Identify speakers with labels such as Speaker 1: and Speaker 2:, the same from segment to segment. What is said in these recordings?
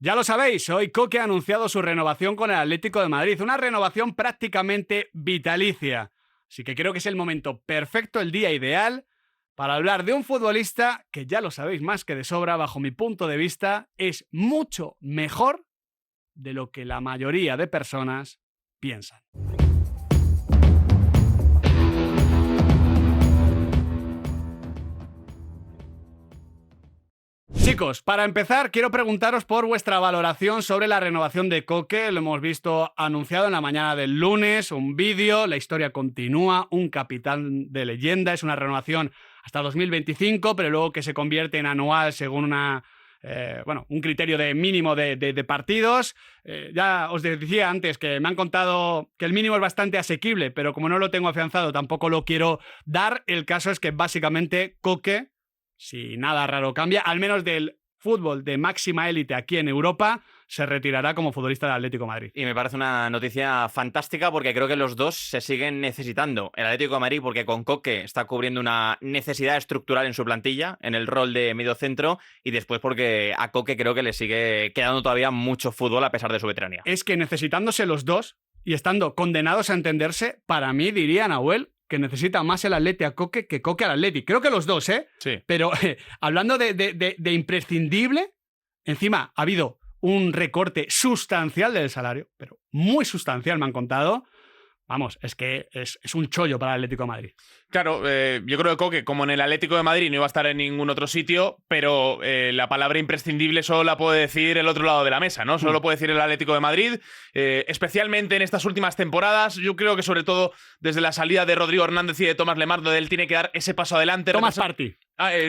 Speaker 1: Ya lo sabéis, hoy Coque ha anunciado su renovación con el Atlético de Madrid, una renovación prácticamente vitalicia. Así que creo que es el momento perfecto, el día ideal, para hablar de un futbolista que ya lo sabéis más que de sobra, bajo mi punto de vista, es mucho mejor de lo que la mayoría de personas piensan. Chicos, para empezar, quiero preguntaros por vuestra valoración sobre la renovación de Coque. Lo hemos visto anunciado en la mañana del lunes, un vídeo, la historia continúa, un capitán de leyenda, es una renovación hasta 2025, pero luego que se convierte en anual según un criterio de mínimo de partidos. Ya os decía antes que me han contado que el mínimo es bastante asequible, pero como no lo tengo afianzado tampoco lo quiero dar. El caso es que básicamente Coque, si nada raro cambia, al menos del fútbol de máxima élite aquí en Europa, se retirará como futbolista del Atlético de Madrid.
Speaker 2: Y me parece una noticia fantástica porque creo que los dos se siguen necesitando. El Atlético de Madrid porque con Coque está cubriendo una necesidad estructural en su plantilla, en el rol de mediocentro, y después porque a Coque creo que le sigue quedando todavía mucho fútbol a pesar de su veteranía.
Speaker 1: Es que necesitándose los dos y estando condenados a entenderse, para mí, diría Nahuel, que necesita más el Atleti a Coque que Coque al Atleti. Creo que los dos, ¿eh?
Speaker 2: Sí.
Speaker 1: Pero hablando de imprescindible, encima ha habido un recorte sustancial del salario, pero muy sustancial, me han contado. Vamos, es que es un chollo para el Atlético de Madrid.
Speaker 3: Claro, yo creo que Coque, como en el Atlético de Madrid, no iba a estar en ningún otro sitio, pero la palabra imprescindible solo la puede decir el otro lado de la mesa, ¿no? Solo lo puede decir el Atlético de Madrid, especialmente en estas últimas temporadas. Yo creo que sobre todo desde la salida de Rodrigo Hernández y de Tomás Lemar, donde él tiene que dar ese paso adelante.
Speaker 1: Tomás Partey.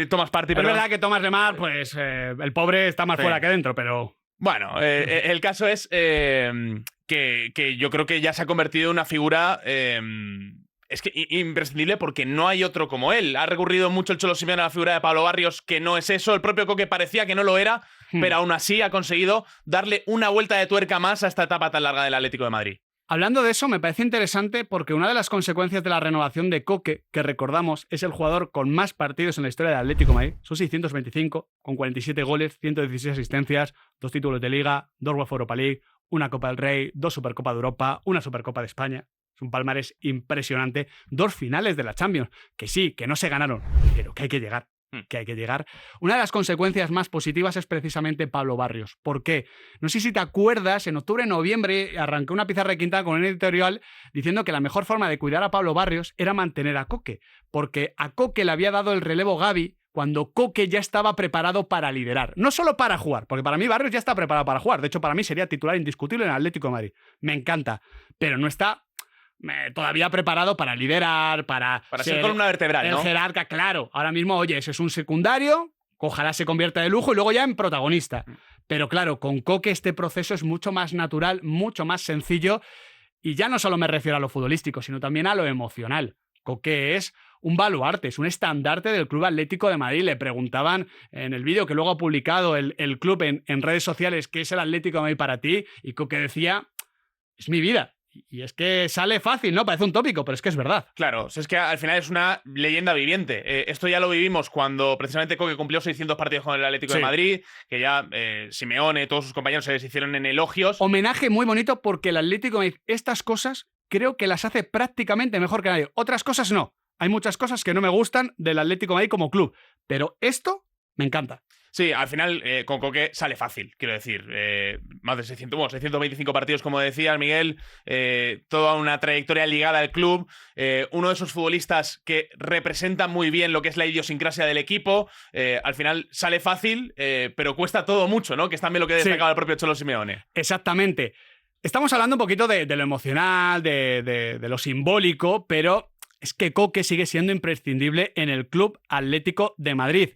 Speaker 3: Tomás Partey,
Speaker 1: Es
Speaker 3: perdón.
Speaker 1: verdad que Tomás Lemar, pues el pobre está más fuera que dentro, pero...
Speaker 3: Bueno, el caso es que yo creo que ya se ha convertido en una figura es que imprescindible porque no hay otro como él. Ha recurrido mucho el Cholo Simeone a la figura de Pablo Barrios, que no es eso. El propio Coque parecía que no lo era, pero aún así ha conseguido darle una vuelta de tuerca más a esta etapa tan larga del Atlético de Madrid.
Speaker 1: Hablando de eso, me parece interesante porque una de las consecuencias de la renovación de Coque, que recordamos es el jugador con más partidos en la historia del Atlético de Madrid, son 625, con 47 goles, 116 asistencias, 2 títulos de Liga, 2 UEFA Europa League, una Copa del Rey, 2 Supercopa de Europa, una Supercopa de España. Es un palmarés impresionante. 2 finales de la Champions, que sí, que no se ganaron, pero que hay que llegar. Una de las consecuencias más positivas es precisamente Pablo Barrios. ¿Por qué? No sé si te acuerdas, en octubre, noviembre, arranqué una pizarra de Quintana con un editorial diciendo que la mejor forma de cuidar a Pablo Barrios era mantener a Coque, porque a Coque le había dado el relevo Gavi cuando Coque ya estaba preparado para liderar. No solo para jugar, porque para mí Barrios ya está preparado para jugar. De hecho, para mí sería titular indiscutible en el Atlético de Madrid. Me encanta, pero no está todavía preparado para liderar, para
Speaker 3: ser columna vertebral, ¿no?
Speaker 1: El jerarca, claro. Ahora mismo, oye, ese es un secundario, ojalá se convierta de lujo y luego ya en protagonista. Pero claro, con Coque este proceso es mucho más natural, mucho más sencillo, y ya no solo me refiero a lo futbolístico, sino también a lo emocional. Coque es un baluarte, es un estandarte del Club Atlético de Madrid. Le preguntaban en el vídeo que luego ha publicado el club en redes sociales qué es el Atlético de Madrid para ti, y Coque decía, es mi vida. Y es que sale fácil, ¿no? Parece un tópico, pero es que es verdad.
Speaker 3: Claro, es que al final es una leyenda viviente. Esto ya lo vivimos cuando precisamente Coque cumplió 600 partidos con el Atlético de Madrid, que ya Simeone, todos sus compañeros se les hicieron en elogios.
Speaker 1: Homenaje muy bonito porque el Atlético de Madrid, estas cosas, creo que las hace prácticamente mejor que nadie. Otras cosas no. Hay muchas cosas que no me gustan del Atlético de Madrid como club, pero esto me encanta.
Speaker 3: Sí, al final con Coque sale fácil, quiero decir. Más de 625 partidos, como decía Miguel, toda una trayectoria ligada al club. Uno de esos futbolistas que representa muy bien lo que es la idiosincrasia del equipo. Al final sale fácil, pero cuesta todo mucho, ¿no? Que es también lo que destacaba el propio Cholo Simeone.
Speaker 1: Exactamente. Estamos hablando un poquito de lo emocional, de lo simbólico, pero es que Coque sigue siendo imprescindible en el Club Atlético de Madrid.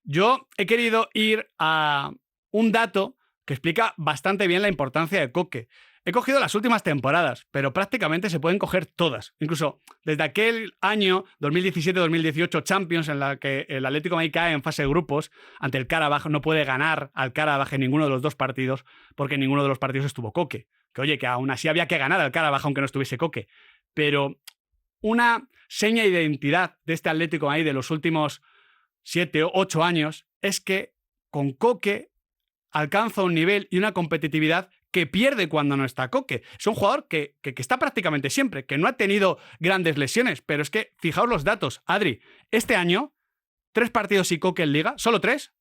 Speaker 1: Yo he querido ir a un dato que explica bastante bien la importancia de Coque. He cogido las últimas temporadas, pero prácticamente se pueden coger todas. Incluso desde aquel año 2017-2018 Champions, en la que el Atlético de Madrid cae en fase de grupos ante el Karabaj, no puede ganar al Karabaj en ninguno de los 2 partidos, porque en ninguno de los partidos estuvo Coque. Que oye, que aún así había que ganar al Karabaj aunque no estuviese Coque. Pero una seña de identidad de este Atlético de Madrid de los últimos 7 o 8 años es que con Coque alcanza un nivel y una competitividad que pierde cuando no está Koke. Es un jugador que está prácticamente siempre, que no ha tenido grandes lesiones, pero es que, fijaos los datos, Adri, este año, 3 partidos y Koke en Liga, solo 3,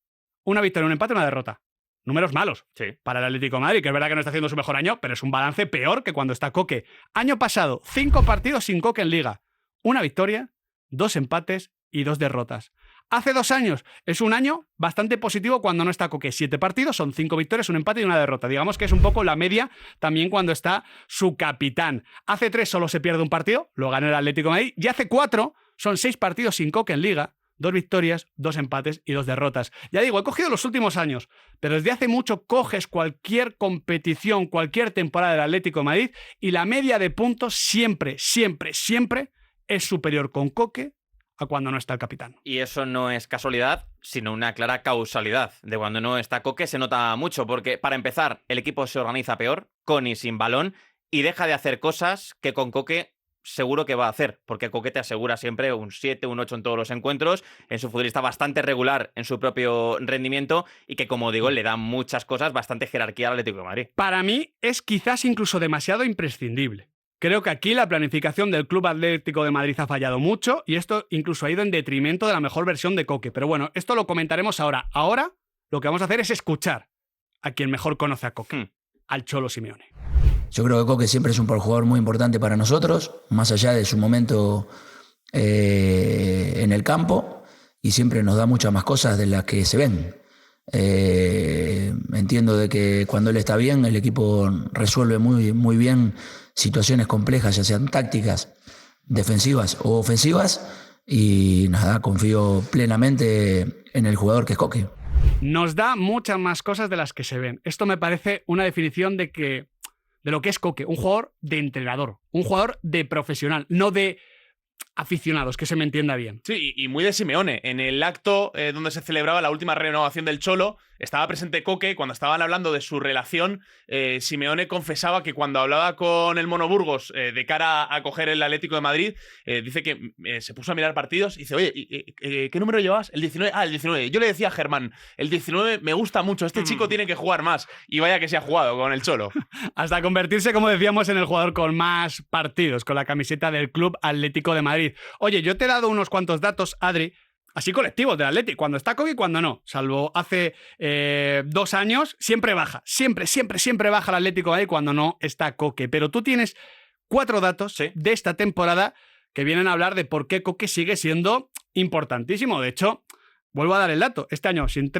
Speaker 1: una victoria, un empate y una derrota. Números malos para el Atlético de Madrid, que es verdad que no está haciendo su mejor año, pero es un balance peor que cuando está Koke. Año pasado, 5 partidos sin Koke en Liga, una victoria, 2 empates y 2 derrotas. Hace 2 años es un año bastante positivo cuando no está Koke. 7 partidos, son 5 victorias, un empate y una derrota. Digamos que es un poco la media también cuando está su capitán. Hace 3 solo se pierde un partido, lo gana el Atlético de Madrid. Y hace 4 son 6 partidos sin Koke en Liga, 2 victorias, 2 empates y 2 derrotas. Ya digo, he cogido los últimos años, pero desde hace mucho coges cualquier competición, cualquier temporada del Atlético de Madrid y la media de puntos siempre, siempre, siempre es superior con Koke a cuando no está el capitán.
Speaker 2: Y eso no es casualidad, sino una clara causalidad. De cuando no está Koke se nota mucho, porque para empezar, el equipo se organiza peor, con y sin balón, y deja de hacer cosas que con Koke seguro que va a hacer, porque Koke te asegura siempre un 7, un 8 en todos los encuentros, es un futbolista bastante regular en su propio rendimiento y que, como digo, le da muchas cosas, bastante jerarquía al Atlético de Madrid.
Speaker 1: Para mí es quizás incluso demasiado imprescindible. Creo que aquí la planificación del Club Atlético de Madrid ha fallado mucho y esto incluso ha ido en detrimento de la mejor versión de Koke. Pero bueno, esto lo comentaremos ahora. Ahora lo que vamos a hacer es escuchar a quien mejor conoce a Koke, al Cholo Simeone.
Speaker 4: Yo creo que Koke siempre es un jugador muy importante para nosotros, más allá de su momento en el campo, y siempre nos da muchas más cosas de las que se ven. Entiendo de que cuando él está bien, el equipo resuelve muy, muy bien situaciones complejas, ya sean tácticas, defensivas o ofensivas, y nada, confío plenamente en el jugador que es Koke.
Speaker 1: Nos da muchas más cosas de las que se ven. Esto me parece una definición de lo que es Koke, un jugador de entrenador, un jugador de profesional, no de aficionados, que se me entienda bien.
Speaker 3: Sí, y muy de Simeone. En el acto donde se celebraba la última renovación del Cholo, estaba presente Koke. Cuando estaban hablando de su relación, Simeone confesaba que cuando hablaba con el Mono Burgos de cara a coger el Atlético de Madrid, dice que se puso a mirar partidos y dice, oye, ¿qué número llevas? El 19. Ah, el 19. Yo le decía a Germán, el 19 me gusta mucho, este chico tiene que jugar más. Y vaya que se ha jugado con el Cholo.
Speaker 1: Hasta convertirse, como decíamos, en el jugador con más partidos, con la camiseta del Club Atlético de Madrid. Oye, yo te he dado unos cuantos datos, Adri, así colectivos del Atleti, cuando está Koke y cuando no. Salvo hace 2 años, siempre baja. Siempre baja el Atlético de Madrid cuando no está Koke. Pero tú tienes 4 datos de esta temporada que vienen a hablar de por qué Koke sigue siendo importantísimo. De hecho, vuelvo a dar el dato. Este año, sin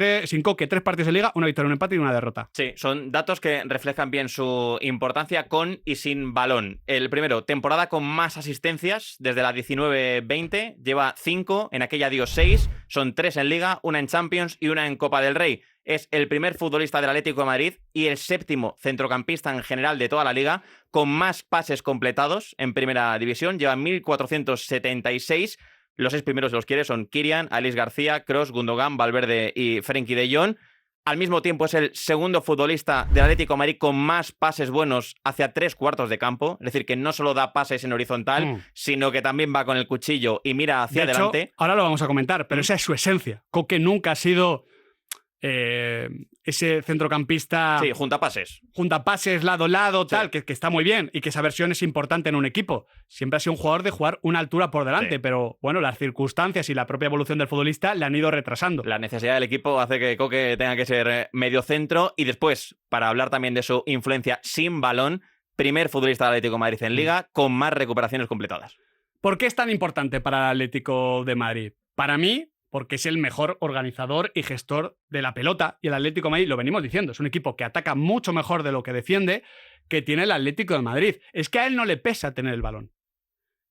Speaker 1: Koke, 3 partidos de Liga, una victoria, un empate y una derrota.
Speaker 2: Sí, son datos que reflejan bien su importancia con y sin balón. El primero, temporada con más asistencias desde la 19-20. Lleva 5, en aquella dio 6. Son 3 en Liga, una en Champions y una en Copa del Rey. Es el primer futbolista del Atlético de Madrid y el 7º centrocampista en general de toda la Liga con más pases completados en Primera División. Lleva 1.476. Los 6 primeros, si los quiere, son Kylian, Alex García, Kroos, Gundogan, Valverde y Frenkie de Jong. Al mismo tiempo es el segundo futbolista del Atlético de Madrid con más pases buenos hacia 3 cuartos de campo. Es decir, que no solo da pases en horizontal, sino que también va con el cuchillo y mira hacia adelante.
Speaker 1: De hecho, ahora lo vamos a comentar, pero esa es su esencia. Koke nunca ha sido ese centrocampista...
Speaker 2: Sí, junta pases,
Speaker 1: lado, tal, que está muy bien y que esa versión es importante en un equipo. Siempre ha sido un jugador de jugar una altura por delante, pero bueno, las circunstancias y la propia evolución del futbolista le han ido retrasando.
Speaker 2: La necesidad del equipo hace que Koke tenga que ser medio centro. Y después, para hablar también de su influencia sin balón, primer futbolista del Atlético de Madrid en Liga con más recuperaciones completadas.
Speaker 1: ¿Por qué es tan importante para el Atlético de Madrid? Para mí, porque es el mejor organizador y gestor de la pelota, y el Atlético de Madrid, lo venimos diciendo, es un equipo que ataca mucho mejor de lo que defiende, que tiene el Atlético de Madrid. Es que a él no le pesa tener el balón.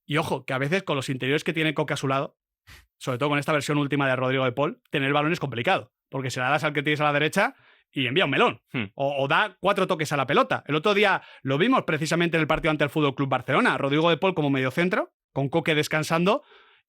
Speaker 1: Y ojo, que a veces con los interiores que tiene Koke a su lado, sobre todo con esta versión última de Rodrigo de Paul, tener el balón es complicado, porque se la das al que tienes a la derecha y envía un melón, o da 4 toques a la pelota. El otro día lo vimos precisamente en el partido ante el FC Barcelona, Rodrigo de Paul como mediocentro, con Koke descansando,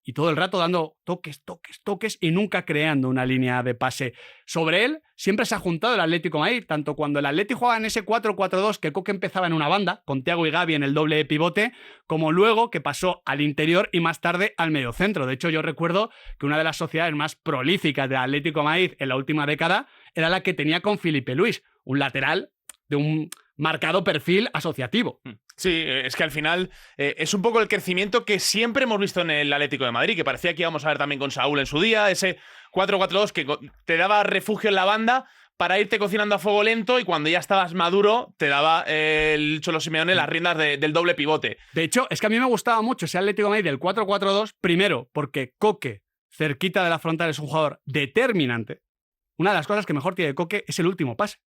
Speaker 1: y todo el rato dando toques y nunca creando una línea de pase. Sobre él siempre se ha juntado el Atlético de Madrid, tanto cuando el Atlético jugaba en ese 4-4-2 que Koke empezaba en una banda, con Thiago y Gavi en el doble pivote, como luego que pasó al interior y más tarde al mediocentro. De hecho, yo recuerdo que una de las sociedades más prolíficas del Atlético de Madrid en la última década era la que tenía con Filipe Luis, un lateral de un marcado perfil asociativo.
Speaker 3: Sí, es que al final es un poco el crecimiento que siempre hemos visto en el Atlético de Madrid, que parecía que íbamos a ver también con Saúl en su día, ese 4-4-2 que te daba refugio en la banda para irte cocinando a fuego lento, y cuando ya estabas maduro te daba el Cholo Simeone las riendas del doble pivote.
Speaker 1: De hecho, es que a mí me gustaba mucho ese Atlético de Madrid del 4-4-2, primero porque Coque, cerquita de la frontal, es un jugador determinante. Una de las cosas que mejor tiene Coque es el último pase.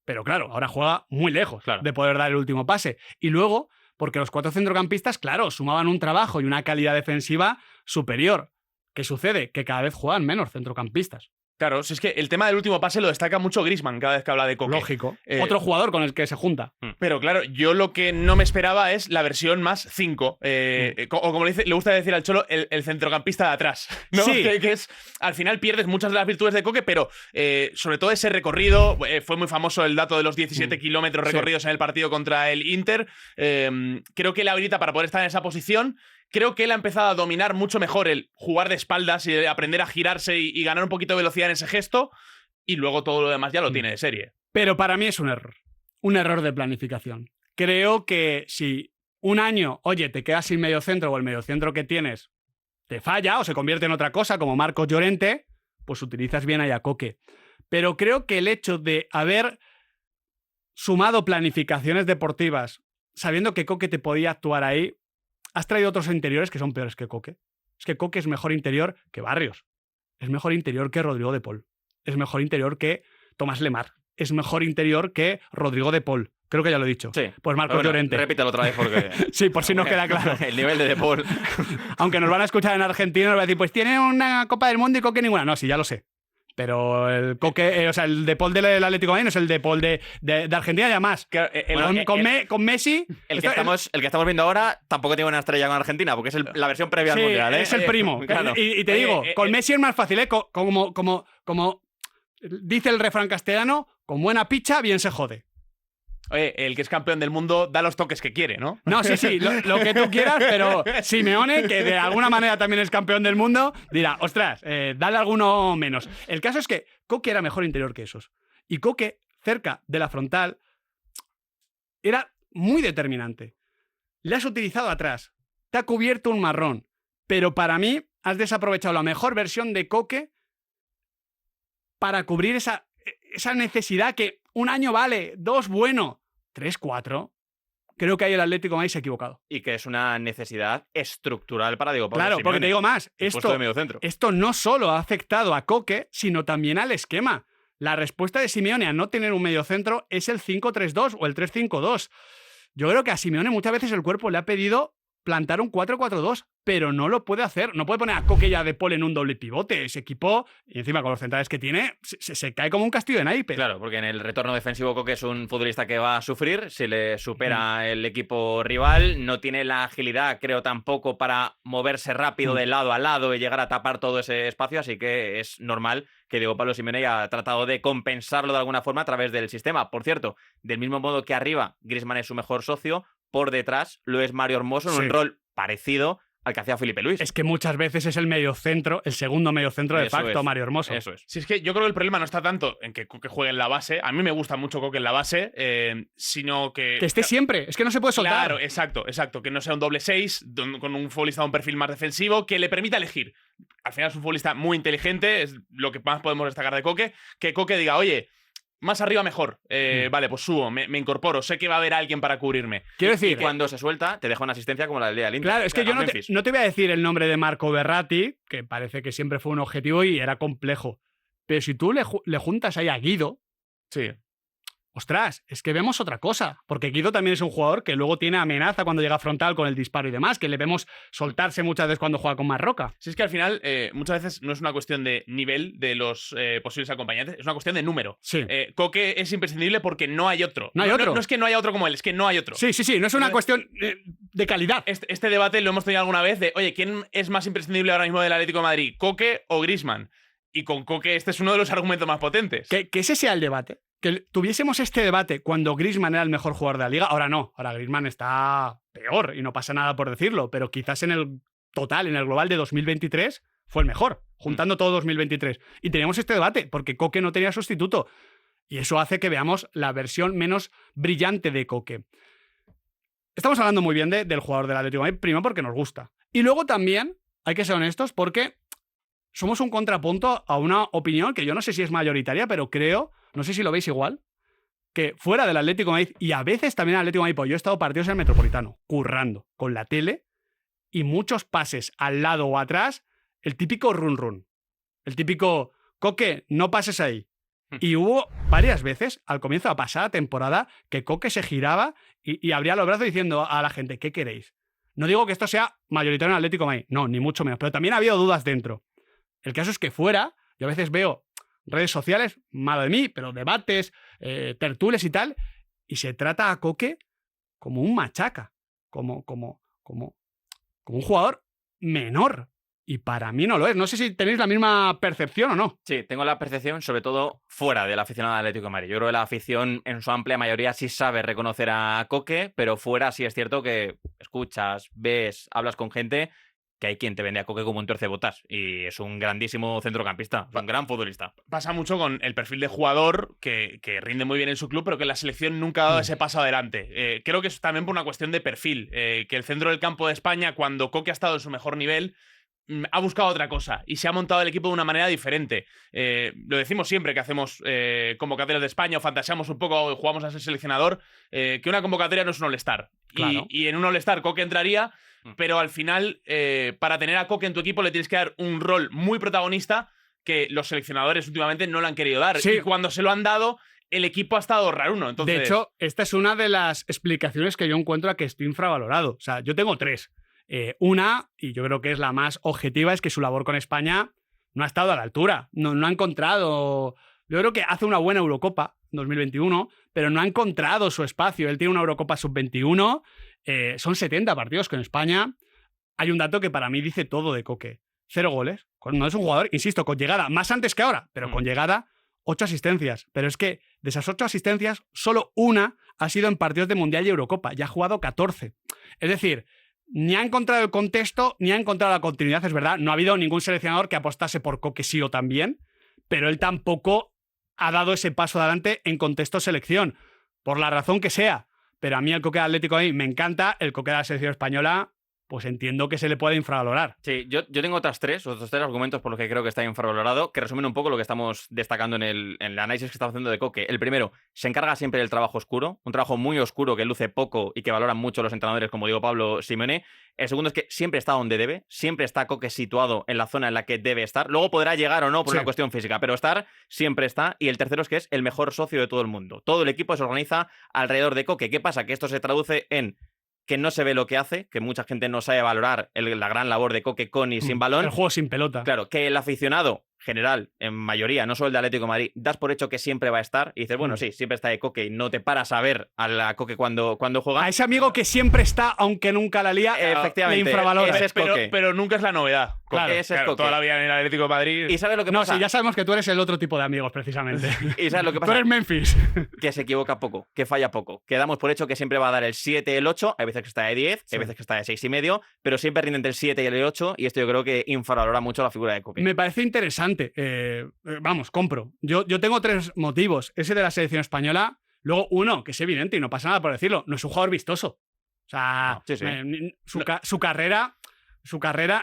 Speaker 1: Pero claro, ahora juega muy lejos de poder dar el último pase. Y luego, porque los 4 centrocampistas, claro, sumaban un trabajo y una calidad defensiva superior. ¿Qué sucede? Que cada vez juegan menos centrocampistas.
Speaker 3: Claro, si es que el tema del último pase lo destaca mucho Griezmann cada vez que habla de Coque.
Speaker 1: Lógico. Otro jugador con el que se junta.
Speaker 3: Pero claro, yo lo que no me esperaba es la versión más 5. O como le gusta decir al Cholo, el centrocampista de atrás, ¿no?
Speaker 1: Sí.
Speaker 3: Que es, al final pierdes muchas de las virtudes de Coque, pero sobre todo ese recorrido. Fue muy famoso el dato de los 17 kilómetros recorridos en el partido contra el Inter. Creo que le habilita para poder estar en esa posición. Creo que él ha empezado a dominar mucho mejor el jugar de espaldas y aprender a girarse y ganar un poquito de velocidad en ese gesto, y luego todo lo demás ya lo tiene de serie.
Speaker 1: Pero para mí es un error de planificación. Creo que si un año, oye, te quedas sin mediocentro o el mediocentro que tienes te falla o se convierte en otra cosa, como Marcos Llorente, pues utilizas bien a Coque. Pero creo que el hecho de haber sumado planificaciones deportivas sabiendo que Coque te podía actuar ahí, has traído otros interiores que son peores que Coque. Es que Coque es mejor interior que Barrios. Es mejor interior que Rodrigo de Paul. Es mejor interior que Tomás Lemar. Es mejor interior que Rodrigo de Paul. Creo que ya lo he dicho.
Speaker 2: Sí.
Speaker 1: Pues Marcos Llorente.
Speaker 2: Repítelo otra vez porque...
Speaker 1: Sí, por si nos queda claro.
Speaker 2: El nivel de Paul.
Speaker 1: Aunque nos van a escuchar en Argentina, nos van a decir, pues tiene una Copa del Mundo y Coque ninguna. No, sí, ya lo sé. Pero el Coque, o sea, el de Paul del Atlético de Madrid no es el de Paul de Argentina, ya más.
Speaker 3: Claro,
Speaker 1: con Messi...
Speaker 2: El que estamos viendo ahora tampoco tiene una estrella con Argentina, porque es la versión previa al Mundial.
Speaker 1: Es el primo.
Speaker 2: Claro.
Speaker 1: Y te digo, con Messi es más fácil, ¿eh? Como dice el refrán castellano, con buena picha bien se jode.
Speaker 3: Oye, el que es campeón del mundo da los toques que quiere, ¿no?
Speaker 1: No, sí, lo que tú quieras, pero Simeone, que de alguna manera también es campeón del mundo, dirá, ostras, dale alguno menos. El caso es que Coque era mejor interior que esos. Y Coque, cerca de la frontal, era muy determinante. Le has utilizado atrás, te ha cubierto un marrón, pero para mí has desaprovechado la mejor versión de Coque para cubrir esa necesidad que un año vale, 2 bueno, 3, 4. Creo que ahí el Atlético de Madrid se ha equivocado.
Speaker 2: Y que es una necesidad estructural para Diego Pablo
Speaker 1: Claro,
Speaker 2: Simeone.
Speaker 1: porque te digo más, esto no solo ha afectado a Coque, sino también al esquema. La respuesta de Simeone a no tener un mediocentro es el 5-3-2 o el 3-5-2. Yo creo que a Simeone muchas veces el cuerpo le ha pedido plantar un 4-4-2, pero no lo puede hacer. No puede poner a Coque y a De Paul en un doble pivote. Ese equipo, y encima con los centrales que tiene, se cae como un castillo de naipes.
Speaker 2: Claro, porque en el retorno defensivo Coque es un futbolista que va a sufrir si le supera el equipo rival. No tiene la agilidad, creo, tampoco para moverse rápido de lado a lado y llegar a tapar todo ese espacio, así que es normal que Diego Pablo Simeone haya tratado de compensarlo de alguna forma a través del sistema. Por cierto, del mismo modo que arriba Griezmann es su mejor socio, por detrás lo es Mario Hermoso en un rol parecido al que hacía Filipe Luis.
Speaker 1: Es que muchas veces es el mediocentro, el segundo mediocentro de facto, Mario Hermoso.
Speaker 2: Eso es.
Speaker 3: Si es que yo creo que el problema no está tanto en que Coque juegue en la base, a mí me gusta mucho Coque en la base, sino que...
Speaker 1: Que esté siempre, es que no se puede soltar.
Speaker 3: Claro, exacto, que no sea un doble 6, con un futbolista de un perfil más defensivo, que le permita elegir. Al final es un futbolista muy inteligente, es lo que más podemos destacar de Coque, que Coque diga, oye, más arriba mejor. Vale, pues subo, me incorporo. Sé que va a haber alguien para cubrirme.
Speaker 1: Quiero decir,
Speaker 2: y cuando se suelta, te deja una asistencia como la del día del Inter.
Speaker 1: Claro, es que yo no te voy a decir el nombre de Marco Verratti, que parece que siempre fue un objetivo y era complejo. Pero si tú le juntas ahí a Guido,
Speaker 3: sí.
Speaker 1: Ostras, es que vemos otra cosa. Porque Guido también es un jugador que luego tiene amenaza cuando llega frontal con el disparo y demás, que le vemos soltarse muchas veces cuando juega con Marroca.
Speaker 3: Si es que al final, muchas veces no es una cuestión de nivel de los posibles acompañantes, es una cuestión de número.
Speaker 1: Sí.
Speaker 3: Coque es imprescindible porque no hay otro.
Speaker 1: No hay otro.
Speaker 3: No es que no haya otro como él, es que no hay otro.
Speaker 1: Sí, no es una cuestión de calidad.
Speaker 3: Este debate lo hemos tenido alguna vez de, oye, ¿quién es más imprescindible ahora mismo del Atlético de Madrid? ¿Coque o Griezmann? Y con Coque este es uno de los argumentos más potentes.
Speaker 1: Que ese sea el debate. Que tuviésemos este debate cuando Griezmann era el mejor jugador de la liga. Ahora no, ahora Griezmann está peor y no pasa nada por decirlo, pero quizás en el total, en el global de 2023, fue el mejor, juntando todo 2023. Y teníamos este debate, porque Koke no tenía sustituto. Y eso hace que veamos la versión menos brillante de Koke. Estamos hablando muy bien del jugador del Atlético de Madrid, primero porque nos gusta. Y luego también, hay que ser honestos, porque somos un contrapunto a una opinión que yo no sé si es mayoritaria, pero creo, no sé si lo veis igual, que fuera del Atlético de Madrid, y a veces también el Atlético de Madrid, pues yo he estado partidos en el Metropolitano, currando, con la tele, y muchos pases al lado o atrás, el típico run. El típico, Koke, no pases ahí. Y hubo varias veces, al comienzo de la pasada temporada, que Koke se giraba y abría los brazos diciendo a la gente, ¿qué queréis? No digo que esto sea mayoritario en el Atlético de Madrid, no, ni mucho menos, pero también ha habido dudas dentro. El caso es que fuera, yo a veces veo redes sociales, malo de mí, pero debates, tertulias y tal, y se trata a Koke como un machaca, como un jugador menor. Y para mí no lo es. No sé si tenéis la misma percepción o no.
Speaker 2: Sí, tengo la percepción, sobre todo fuera del aficionado del Atlético de Madrid. Yo creo que la afición, en su amplia mayoría, sí sabe reconocer a Koke, pero fuera sí es cierto que escuchas, ves, hablas con gente, que hay quien te vende a Koke como un tuercebotas. Y es un grandísimo centrocampista, es un gran futbolista.
Speaker 3: Pasa mucho con el perfil de jugador que rinde muy bien en su club, pero que en la selección nunca ha dado ese paso adelante. Creo que es también por una cuestión de perfil. Que el centro del campo de España, cuando Koke ha estado en su mejor nivel, ha buscado otra cosa y se ha montado el equipo de una manera diferente. Lo decimos siempre que hacemos convocatorias de España o fantaseamos un poco o jugamos a ser seleccionador, que una convocatoria no es un All-Star.
Speaker 1: Claro.
Speaker 3: Y en un All-Star Koke entraría, pero al final, para tener a Koke en tu equipo le tienes que dar un rol muy protagonista que los seleccionadores últimamente no le han querido dar.
Speaker 1: Sí.
Speaker 3: Y cuando se lo han dado, el equipo ha estado raruno. Entonces...
Speaker 1: De hecho, esta es una de las explicaciones que yo encuentro a que estoy infravalorado. O sea, yo tengo 3. Una, y yo creo que es la más objetiva, es que su labor con España no ha estado a la altura. No ha encontrado... Yo creo que hace una buena Eurocopa 2021, pero no ha encontrado su espacio. Él tiene una Eurocopa sub-21, son 70 partidos con España. Hay un dato que para mí dice todo de Koke. 0 goles. No es un jugador, insisto, con llegada, más antes que ahora, pero con llegada, 8 asistencias. Pero es que de esas 8 asistencias, solo una ha sido en partidos de Mundial y Eurocopa. Ya ha jugado 14. Es decir, ni ha encontrado el contexto, ni ha encontrado la continuidad, es verdad. No ha habido ningún seleccionador que apostase por Koke sí o también, pero él tampoco ha dado ese paso adelante en contexto selección, por la razón que sea. Pero a mí el Koke Atlético de Madrid me encanta, el Koke de la selección española, pues entiendo que se le puede infravalorar.
Speaker 2: Sí, yo tengo otros tres argumentos por los que creo que está infravalorado, que resumen un poco lo que estamos destacando en el análisis que estamos haciendo de Koke. El primero, se encarga siempre del trabajo oscuro, un trabajo muy oscuro que luce poco y que valoran mucho los entrenadores, como digo Pablo Simeone. El segundo es que siempre está donde debe, siempre está Koke situado en la zona en la que debe estar. Luego podrá llegar o no por una cuestión física, pero estar siempre está. Y el tercero es que es el mejor socio de todo el mundo. Todo el equipo se organiza alrededor de Koke. ¿Qué pasa? Que esto se traduce en que no se ve lo que hace, que mucha gente no sabe valorar la gran labor de Koke con y sin balón.
Speaker 1: El juego sin pelota.
Speaker 2: Claro, que el aficionado general, en mayoría, no solo el de Atlético de Madrid, das por hecho que siempre va a estar y dices, bueno, sí, siempre está de Koke y no te paras a ver a la Koke cuando juega.
Speaker 1: A ese amigo que siempre está, aunque nunca la lía,
Speaker 2: efectivamente,
Speaker 1: le infravalora.
Speaker 2: Ese es Koke.
Speaker 3: Pero nunca es la novedad.
Speaker 1: Claro,
Speaker 2: ese es Koke.
Speaker 3: Toda la vida en el Atlético de Madrid.
Speaker 2: ¿Y sabes lo que pasa?
Speaker 1: No, sí, ya sabemos que tú eres el otro tipo de amigos, precisamente.
Speaker 2: ¿Y sabes lo que pasa?
Speaker 1: Tú eres Memphis.
Speaker 2: Que se equivoca poco, que falla poco. Que damos por hecho que siempre va a dar el 7, el 8, hay veces que está de 10, hay veces que está de 6,5, pero siempre rinde entre el 7 y el 8, y esto yo creo que infravalora mucho la figura de Koke.
Speaker 1: Me parece interesante. Vamos, compro. Yo tengo 3 motivos. Ese de la selección española. Luego, uno, que es evidente y no pasa nada por decirlo, no es un jugador vistoso. O sea, su carrera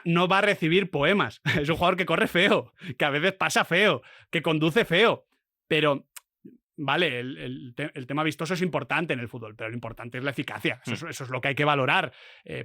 Speaker 1: no va a recibir poemas. Es un jugador que corre feo, que a veces pasa feo, que conduce feo. Pero, vale, el tema vistoso es importante en el fútbol, pero lo importante es la eficacia. Eso es lo que hay que valorar.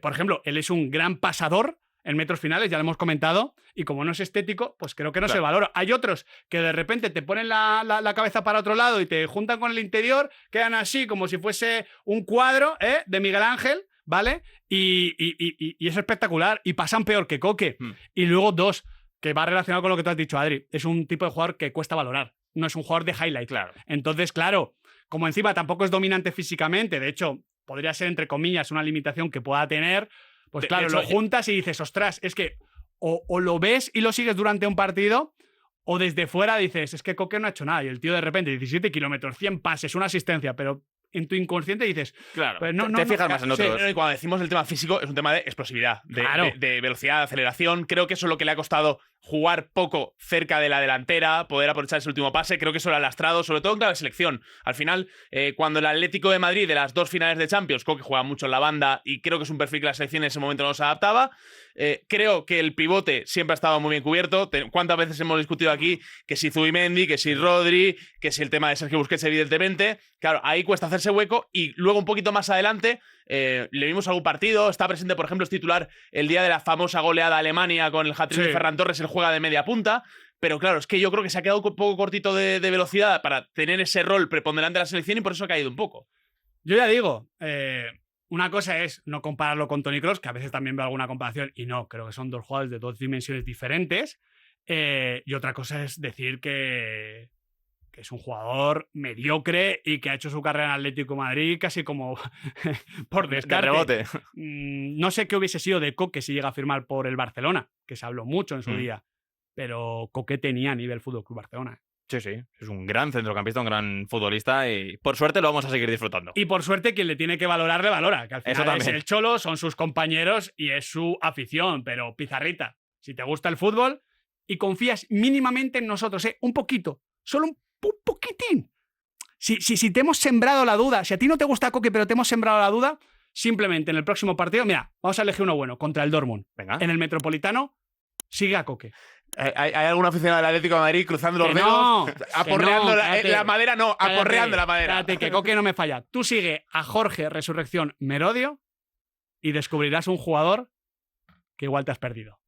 Speaker 1: Por ejemplo, él es un gran pasador en metros finales, ya lo hemos comentado, y como no es estético, pues creo que no se valora. Hay otros que de repente te ponen la cabeza para otro lado y te juntan con el interior, quedan así como si fuese un cuadro de Miguel Ángel, ¿vale? Y es espectacular, y pasan peor que Koke. Y luego 2, que va relacionado con lo que tú has dicho, Adri, es un tipo de jugador que cuesta valorar, no es un jugador de highlight.
Speaker 2: Claro.
Speaker 1: Entonces, claro, como encima tampoco es dominante físicamente, de hecho, podría ser, entre comillas, una limitación que pueda tener. Pues claro, lo juntas y dices, ostras, es que o lo ves y lo sigues durante un partido, o desde fuera dices, es que Koke no ha hecho nada. Y el tío de repente, 17 kilómetros, 100 pases, una asistencia, pero en tu inconsciente dices,
Speaker 2: claro,
Speaker 1: pues
Speaker 2: te fijas más en otros.
Speaker 3: Sí, cuando decimos el tema físico, es un tema de explosividad, de velocidad, de aceleración. Creo que eso es lo que le ha costado jugar poco cerca de la delantera, poder aprovechar ese último pase. Creo que eso lo ha lastrado, sobre todo en clave de selección. Al final, cuando el Atlético de Madrid, de las 2 finales de Champions, Koke juega mucho en la banda y creo que es un perfil que la selección en ese momento no se adaptaba. Creo que el pivote siempre ha estado muy bien cubierto. ¿Cuántas veces hemos discutido aquí que si Zubimendi, que si Rodri, que si el tema de Sergio Busquets, evidentemente? Claro, ahí cuesta hacerse hueco y luego un poquito más adelante le vimos algún partido. Está presente, por ejemplo, es titular el día de la famosa goleada a Alemania con el hat-trick de Ferran Torres, él juega de media punta. Pero claro, es que yo creo que se ha quedado un poco cortito de velocidad para tener ese rol preponderante de la selección y por eso ha caído un poco.
Speaker 1: Yo ya digo, una cosa es no compararlo con Toni Kroos, que a veces también veo alguna comparación, y no, creo que son 2 jugadores de 2 dimensiones diferentes. Y otra cosa es decir que es un jugador mediocre y que ha hecho su carrera en Atlético de Madrid casi como por descarte.
Speaker 2: De rebote.
Speaker 1: No sé qué hubiese sido de Koke si llega a firmar por el Barcelona, que se habló mucho en su día, pero Koke tenía nivel Fútbol Club Barcelona.
Speaker 2: Sí, sí. Es un gran centrocampista, un gran futbolista y por suerte lo vamos a seguir disfrutando.
Speaker 1: Y por suerte quien le tiene que valorar, le valora. Que al final es el Cholo, son sus compañeros y es su afición. Pero Pizarrita, si te gusta el fútbol y confías mínimamente en nosotros, un poquito, solo un poquitín. Si te hemos sembrado la duda, si a ti no te gusta Koke pero te hemos sembrado la duda, simplemente en el próximo partido, mira, vamos a elegir uno bueno, contra el Dortmund.
Speaker 2: Venga.
Speaker 1: En el Metropolitano, sigue a Koke.
Speaker 3: ¿Hay algún aficionado del Atlético de Madrid cruzando los dedos? Aporreando la madera, no, aporreando la madera.
Speaker 1: Espérate, que Koke no me falla. Tú sigue a Jorge Resurrección Merodio y descubrirás un jugador que igual te has perdido.